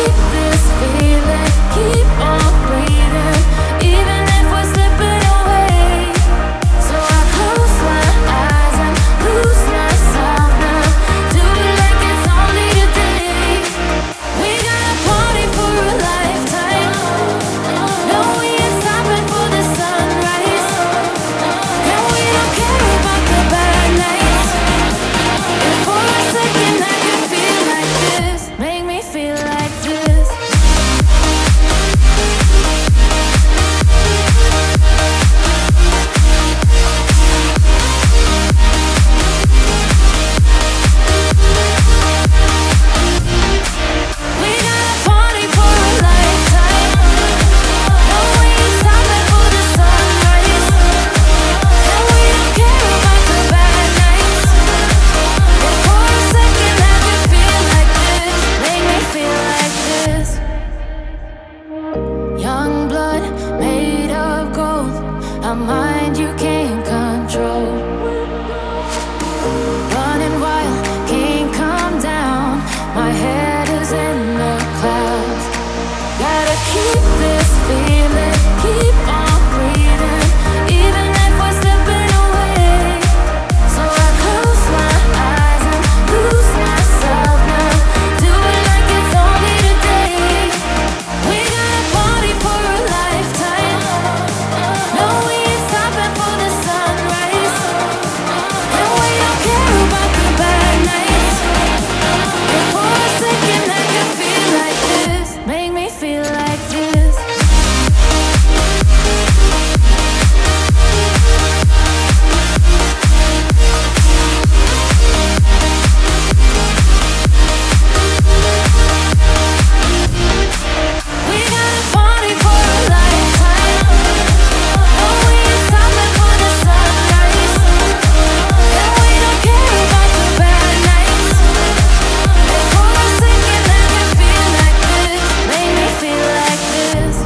keep this feeling, keep on breathing, even if we're slipping away. So I close my eyes and lose myself now, do it like it's only today. We got a party for a lifetime, no we ain't stopping for the sunrise, and we don't care about the bad nights. If for a second I could feel like this, make me feel like this. We got a party for a lifetime, no we ain't stopping for the sunrise, and we don't care about the bad nights. If for a second I could feel like this, make me feel like this. Young blood made of gold, a mind you can't control. Running wild, can't come down, my head is in the clouds. Gotta keep this feeling, keep on breathing, even if we're slipping away. So I close my eyes and lose myself now, do it like it's only today. We got a party for a lifetime, no we ain't stopping for the sunrise, and we don't care about the bad nights. If for a second I could feel like this, make me feel like this. We got a party for a lifetime, no we ain't stopping for the sunrise, and we don't care about the bad nights. If for a second I could feel like this, make me feel like this.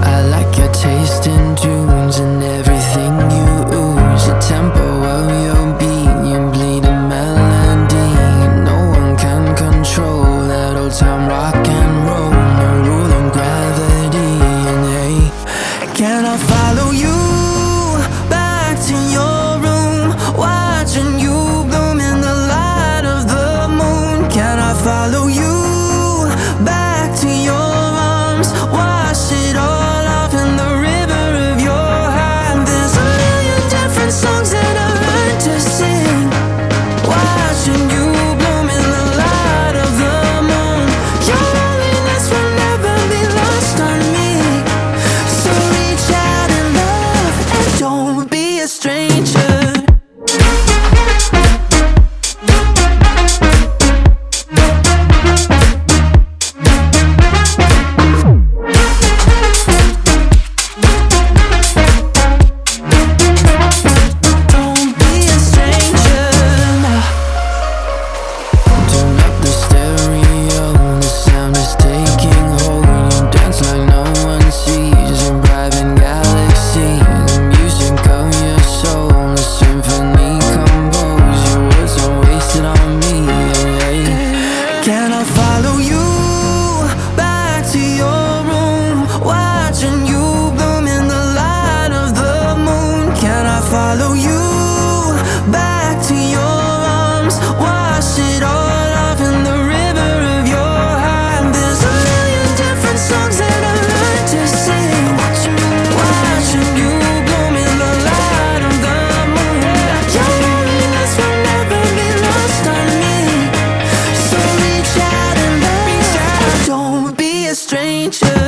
I like your taste in tunes and everything you ooze. The tempo of your beat, you bleed a melody. No one can control that old time rock and roll. No rule of gravity. And hey, can I follow you back to your room, watching you bloom in the light of the moon? Can I follow you back to your arms, wash it all off in the river of your heart? There's a million different songs that I learned to sing, watching you bloom in the light of the moon. Your loneliness will never be lost on me, so reach out and love, and don't be a stranger. Don't be a stranger. Turn up the stereo, the sound is taking hold. You dance like no one sees, a private galaxy. The music of your soul, a symphony composed. Your words are wasted on me. Can I follow you back to your room, watching you bloom in the light of the moon? Can I follow you back to your arms, wash it all off in the river of your heart? There's a million different songs that I learned to sing, watching you bloom in the light of the moon. Your loneliness will never be lost on me, so reach out and love, don't be a stranger.